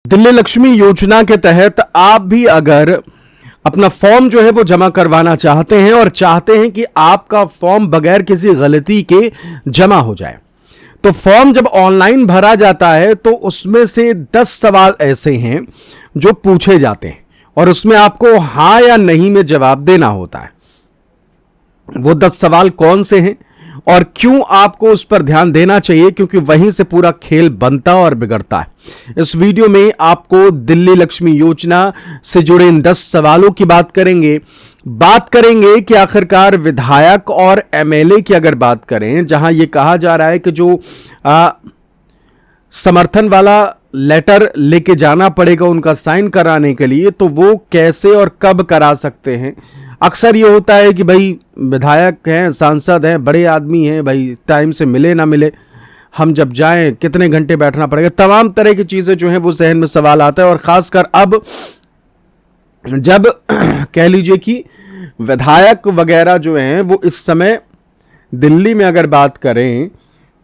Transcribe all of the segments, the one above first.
दिल्ली लक्ष्मी योजना के तहत आप भी अगर अपना फॉर्म जो है वो जमा करवाना चाहते हैं और चाहते हैं कि आपका फॉर्म बगैर किसी गलती के जमा हो जाए, तो फॉर्म जब ऑनलाइन भरा जाता है तो उसमें से 10 सवाल ऐसे हैं जो पूछे जाते हैं और उसमें आपको हां या नहीं में जवाब देना होता है। वो 10 सवाल कौन से हैं और क्यों आपको उस पर ध्यान देना चाहिए, क्योंकि वहीं से पूरा खेल बनता और बिगड़ता है। इस वीडियो में आपको दिल्ली लक्ष्मी योजना से जुड़े इन 10 सवालों की बात करेंगे कि आखिरकार विधायक और एमएलए की अगर बात करें, जहां यह कहा जा रहा है कि जो समर्थन वाला लेटर लेके जाना पड़ेगा उनका साइन कराने के लिए, तो वो कैसे और कब करा सकते हैं। अक्सर ये होता है कि भाई विधायक हैं, सांसद हैं, बड़े आदमी हैं, भाई टाइम से मिले ना मिले, हम जब जाएं कितने घंटे बैठना पड़ेगा, तमाम तरह की चीज़ें जो हैं वो जहन में सवाल आता है। और ख़ासकर अब जब कह लीजिए कि विधायक वगैरह जो हैं वो इस समय दिल्ली में अगर बात करें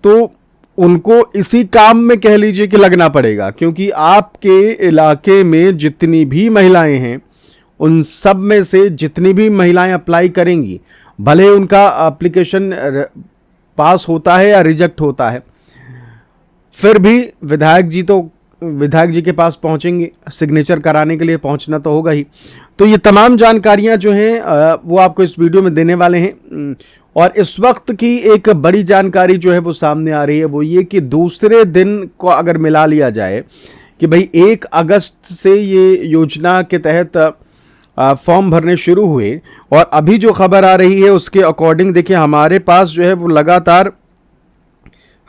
तो उनको इसी काम में कह लीजिए कि लगना पड़ेगा, क्योंकि आपके इलाके में जितनी भी महिलाएं हैं उन सब में से जितनी भी महिलाएं अप्लाई करेंगी, भले उनका एप्लीकेशन पास होता है या रिजेक्ट होता है, फिर भी विधायक जी के पास पहुंचेंगे, सिग्नेचर कराने के लिए पहुंचना तो होगा ही। तो ये तमाम जानकारियां जो हैं वो आपको इस वीडियो में देने वाले हैं। और इस वक्त की एक बड़ी जानकारी जो है वो सामने आ रही है, वो ये कि दूसरे दिन को अगर मिला लिया जाए कि भाई 1 अगस्त से ये योजना के तहत फॉर्म भरने शुरू हुए, और अभी जो खबर आ रही है उसके अकॉर्डिंग देखिए हमारे पास जो है वो लगातार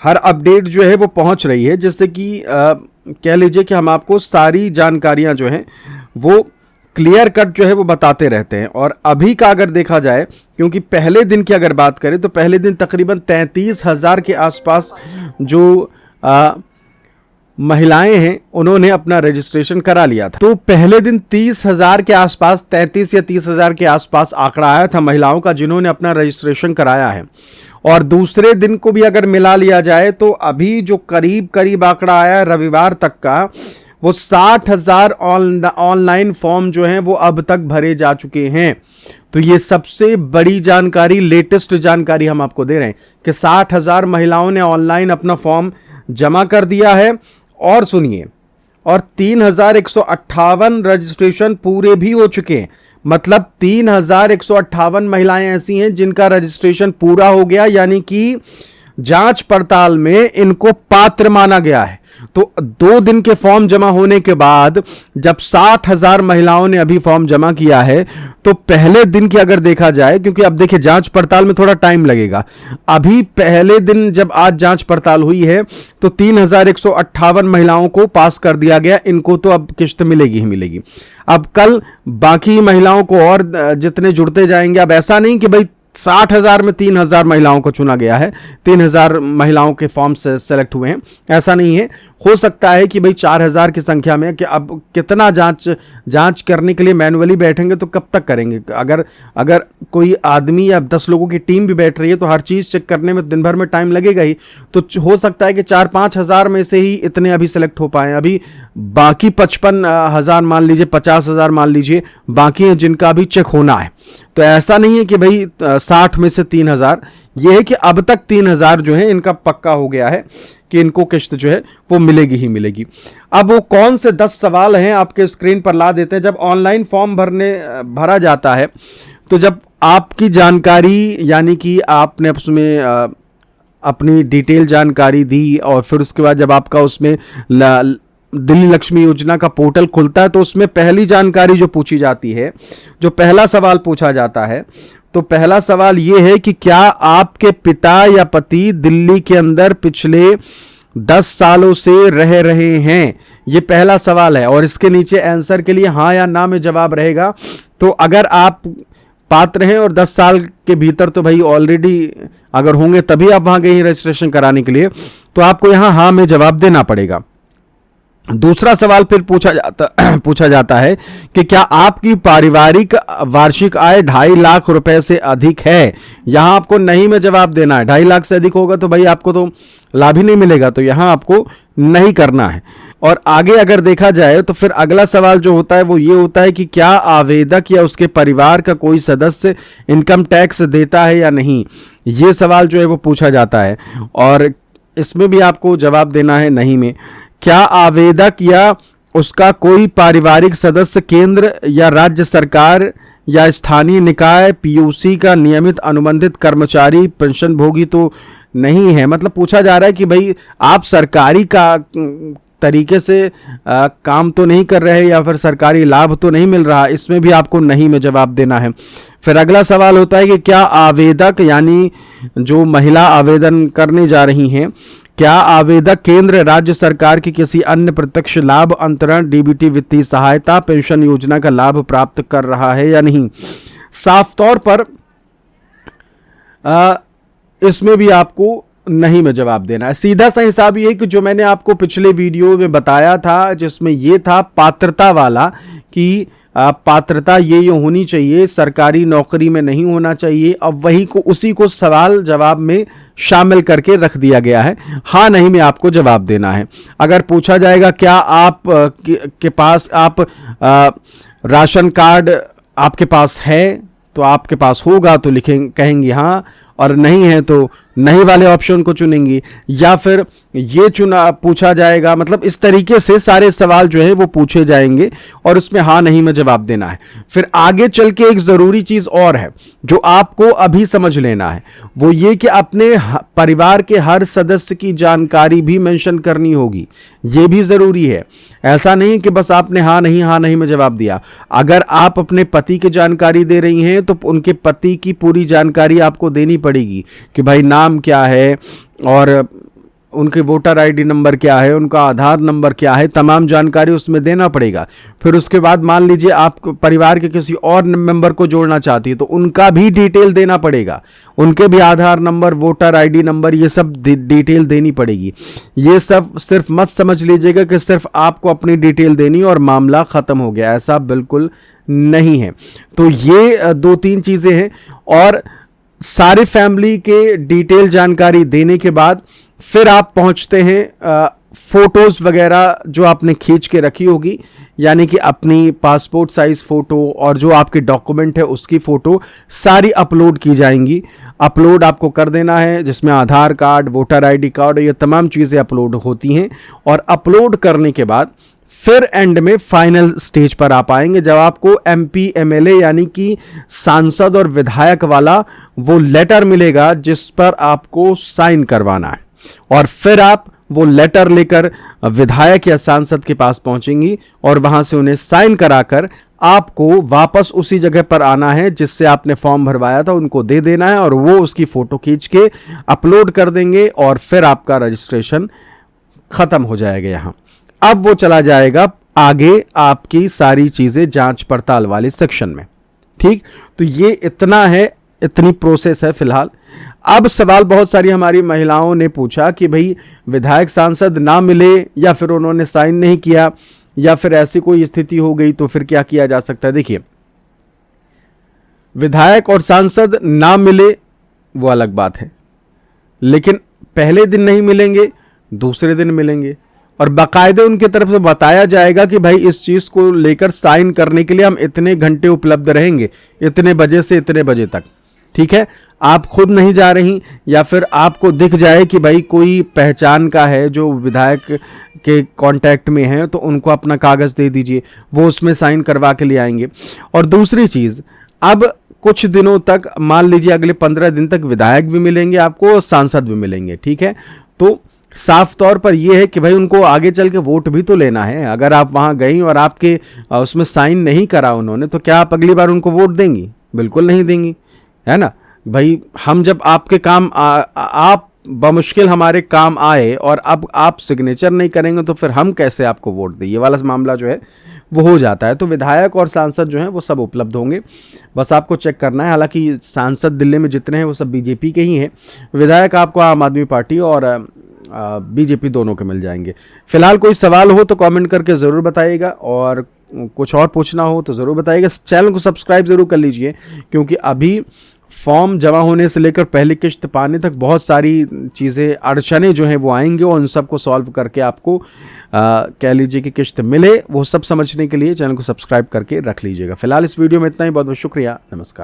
हर अपडेट जो है वो पहुंच रही है, जिससे कि कह लीजिए कि हम आपको सारी जानकारियां जो हैं वो क्लियर कट जो है वो बताते रहते हैं। और अभी का अगर देखा जाए, क्योंकि पहले दिन की अगर बात करें तो पहले दिन तकरीबन 33,000 के आसपास जो महिलाएं हैं उन्होंने अपना रजिस्ट्रेशन करा लिया था। तो पहले दिन 30,000 के आसपास, 33 या 30,000 के आसपास आंकड़ा आया था महिलाओं का जिन्होंने अपना रजिस्ट्रेशन कराया है। और दूसरे दिन को भी अगर मिला लिया जाए तो अभी जो करीब आंकड़ा आया है रविवार तक का, वो 60,000 ऑनलाइन फॉर्म जो हैं वो अब तक भरे जा चुके हैं। तो ये सबसे बड़ी जानकारी, लेटेस्ट जानकारी हम आपको दे रहे हैं कि 60,000 महिलाओं ने ऑनलाइन अपना फॉर्म जमा कर दिया है। और सुनिए, और 3,158 रजिस्ट्रेशन पूरे भी हो चुके हैं। मतलब 3,158 महिलाएं ऐसी हैं जिनका रजिस्ट्रेशन पूरा हो गया, यानी कि जांच पड़ताल में इनको पात्र माना गया है। तो 2 दिन के फॉर्म जमा होने के बाद जब 60,000 महिलाओं ने अभी फॉर्म जमा किया है, तो पहले दिन की अगर देखा जाए, क्योंकि अब देखिए जांच पड़ताल में थोड़ा टाइम लगेगा, अभी पहले दिन जब आज जांच पड़ताल हुई है तो 3,158 महिलाओं को पास कर दिया गया। इनको तो अब किस्त मिलेगी ही मिलेगी। अब कल बाकी महिलाओं को और जितने जुड़ते जाएंगे। अब ऐसा नहीं कि भाई 60,000 में 3,000 महिलाओं को चुना गया है, 3,000 महिलाओं के फॉर्म से सेलेक्ट हुए हैं, ऐसा नहीं है। हो सकता है कि भाई 4,000 की संख्या में, कि अब कितना जांच करने के लिए मैनुअली बैठेंगे तो कब तक करेंगे। अगर कोई आदमी या 10 लोगों की टीम भी बैठ रही है तो हर चीज़ चेक करने में दिन भर में टाइम लगेगा ही। तो हो सकता है कि 4-5 हज़ार में से ही इतने अभी सेलेक्ट हो पाए। अभी बाकी 55,000 मान लीजिए, 50,000 मान लीजिए बाकी हैं जिनका अभी चेक होना है। तो ऐसा नहीं है कि भाई 60 में से 3,000, यह है कि अब तक 3,000 जो है इनका पक्का हो गया है कि इनको किस्त जो है वो मिलेगी ही मिलेगी। अब वो कौन से 10 सवाल हैं आपके स्क्रीन पर ला देते हैं। जब ऑनलाइन फॉर्म भरा जाता है तो जब आपकी जानकारी, यानी कि आपने उसमें अपनी डिटेल जानकारी दी, और फिर उसके बाद जब आपका उसमें दिल्ली लक्ष्मी योजना का पोर्टल खुलता है तो उसमें पहली जानकारी जो पूछी जाती है, जो पहला सवाल पूछा जाता है, तो पहला सवाल यह है कि क्या आपके पिता या पति दिल्ली के अंदर पिछले 10 सालों से रह रहे हैं। ये पहला सवाल है। और इसके नीचे आंसर के लिए हाँ या ना में जवाब रहेगा। तो अगर आप पात्र हैं और 10 साल के भीतर, तो भाई ऑलरेडी अगर होंगे तभी आप वहां गए रजिस्ट्रेशन कराने के लिए, तो आपको यहां हाँ में जवाब देना पड़ेगा। दूसरा सवाल फिर पूछा जाता है कि क्या आपकी पारिवारिक वार्षिक आय 2.5 लाख रुपए से अधिक है। यहां आपको नहीं में जवाब देना है। 2.5 लाख से अधिक होगा तो भाई आपको तो लाभ ही नहीं मिलेगा, तो यहां आपको नहीं करना है। और आगे अगर देखा जाए तो फिर अगला सवाल जो होता है वो ये होता है कि क्या आवेदक या उसके परिवार का कोई सदस्य इनकम टैक्स देता है या नहीं, ये सवाल जो है वो पूछा जाता है। और इसमें भी आपको जवाब देना है नहीं में। क्या आवेदक या उसका कोई पारिवारिक सदस्य केंद्र या राज्य सरकार या स्थानीय निकाय पीयूसी का नियमित अनुबंधित कर्मचारी पेंशनभोगी तो नहीं है। मतलब पूछा जा रहा है कि भाई आप सरकारी का तरीके से काम तो नहीं कर रहे या फिर सरकारी लाभ तो नहीं मिल रहा, इसमें भी आपको नहीं में जवाब देना है। फिर अगला सवाल होता है कि क्या आवेदक यानी जो महिला आवेदन करने जा रही हैं, क्या आवेदक केंद्र राज्य सरकार की किसी अन्य प्रत्यक्ष लाभ अंतरण डीबीटी वित्तीय सहायता पेंशन योजना का लाभ प्राप्त कर रहा है या नहीं। साफ तौर पर इसमें भी आपको नहीं में जवाब देना है। सीधा सा हिसाब ये कि जो मैंने आपको पिछले वीडियो में बताया था जिसमें ये था पात्रता वाला कि पात्रता ये होनी चाहिए, सरकारी नौकरी में नहीं होना चाहिए। अब वही को उसी को सवाल जवाब में शामिल करके रख दिया गया है। हाँ नहीं में आपको जवाब देना है। अगर पूछा जाएगा क्या आप के पास आप राशन कार्ड आपके पास है तो आपके पास होगा तो कहेंगे हाँ, और नहीं है तो नहीं वाले ऑप्शन को चुनेंगी। या फिर ये पूछा जाएगा, मतलब इस तरीके से सारे सवाल जो है वो पूछे जाएंगे और उसमें हाँ नहीं में जवाब देना है। फिर आगे चल के एक जरूरी चीज और है जो आपको अभी समझ लेना है, वो ये कि अपने परिवार के हर सदस्य की जानकारी भी मेंशन करनी होगी। ये भी जरूरी है। ऐसा नहीं कि बस आपने हाँ नहीं में जवाब दिया। अगर आप अपने पति की जानकारी दे रही हैं तो उनके पति की पूरी जानकारी आपको देनी पड़ेगी कि भाई नाम क्या है और उनके वोटर आईडी नंबर क्या है, उनका आधार नंबर क्या है, तमाम जानकारी उसमें देना पड़ेगा। फिर उसके बाद मान लीजिए आप परिवार के किसी और मेंबर को जोड़ना चाहती है तो उनका भी डिटेल देना पड़ेगा, उनके भी आधार नंबर वोटर आईडी नंबर ये सब डिटेल देनी पड़ेगी। ये सब सिर्फ मत समझ लीजिएगा कि सिर्फ आपको अपनी डिटेल देनी और मामला खत्म हो गया, ऐसा बिल्कुल नहीं है। तो ये 2-3 चीजें हैं और सारे फैमिली के डिटेल जानकारी देने के बाद फिर आप पहुंचते हैं फोटोज वगैरह जो आपने खींच के रखी होगी, यानी कि अपनी पासपोर्ट साइज फोटो और जो आपके डॉक्यूमेंट है उसकी फोटो सारी अपलोड की जाएंगी। अपलोड आपको कर देना है जिसमें आधार कार्ड वोटर आईडी कार्ड ये तमाम चीज़ें अपलोड होती हैं। और अपलोड करने के बाद फिर एंड में फाइनल स्टेज पर आप आएंगे जब आपको एमपी एमएलए यानी कि सांसद और विधायक वाला वो लेटर मिलेगा जिस पर आपको साइन करवाना है। और फिर आप वो लेटर लेकर विधायक या सांसद के पास पहुंचेंगी और वहां से उन्हें साइन कराकर आपको वापस उसी जगह पर आना है जिससे आपने फॉर्म भरवाया था, उनको दे देना है और वो उसकी फोटो खींच के अपलोड कर देंगे और फिर आपका रजिस्ट्रेशन खत्म हो जाएगा। यहां अब वो चला जाएगा आगे आपकी सारी चीजें जांच पड़ताल वाले सेक्शन में। ठीक, तो ये इतना है, इतनी प्रोसेस है फिलहाल। अब सवाल बहुत सारी हमारी महिलाओं ने पूछा कि भाई विधायक सांसद ना मिले या फिर उन्होंने साइन नहीं किया या फिर ऐसी कोई स्थिति हो गई तो फिर क्या किया जा सकता है। देखिए, विधायक और सांसद ना मिले वो अलग बात है, लेकिन पहले दिन नहीं मिलेंगे, दूसरे दिन मिलेंगे और बाकायदे उनके तरफ से बताया जाएगा कि भाई इस चीज को लेकर साइन करने के लिए हम इतने घंटे उपलब्ध रहेंगे, इतने बजे से इतने बजे तक। ठीक है, आप खुद नहीं जा रही या फिर आपको दिख जाए कि भाई कोई पहचान का है जो विधायक के कांटेक्ट में है तो उनको अपना कागज दे दीजिए, वो उसमें साइन करवा के ले आएंगे। और दूसरी चीज, अब कुछ दिनों तक मान लीजिए अगले 15 दिन तक विधायक भी मिलेंगे आपको और सांसद भी मिलेंगे। ठीक है, तो साफ तौर पर यह है कि भाई उनको आगे चल के वोट भी तो लेना है। अगर आप वहां गई और आपके उसमें साइन नहीं करा उन्होंने तो क्या आप अगली बार उनको वोट देंगी? बिल्कुल नहीं देंगी, है ना भाई। हम जब आपके काम आप बमुश्किल हमारे काम आए और अब आप सिग्नेचर नहीं करेंगे तो फिर हम कैसे आपको वोट दें? ये वाला मामला जो है वो हो जाता है। तो विधायक और सांसद जो हैं वो सब उपलब्ध होंगे, बस आपको चेक करना है। हालांकि सांसद दिल्ली में जितने हैं वो सब बीजेपी के ही हैं, विधायक आपको आम आदमी पार्टी और बीजेपी दोनों के मिल जाएंगे। फिलहाल कोई सवाल हो तो कमेंट करके ज़रूर बताइएगा और कुछ और पूछना हो तो ज़रूर बताइएगा। चैनल को सब्सक्राइब ज़रूर कर लीजिए क्योंकि अभी फॉर्म जमा होने से लेकर पहली किश्त पाने तक बहुत सारी चीज़ें, अड़चने जो हैं वो आएंगे और उन सब को सॉल्व करके आपको कह लीजिए कि किश्त मिले, वो सब समझने के लिए चैनल को सब्सक्राइब करके रख लीजिएगा। फिलहाल इस वीडियो में इतना ही। बहुत बहुत शुक्रिया। नमस्कार।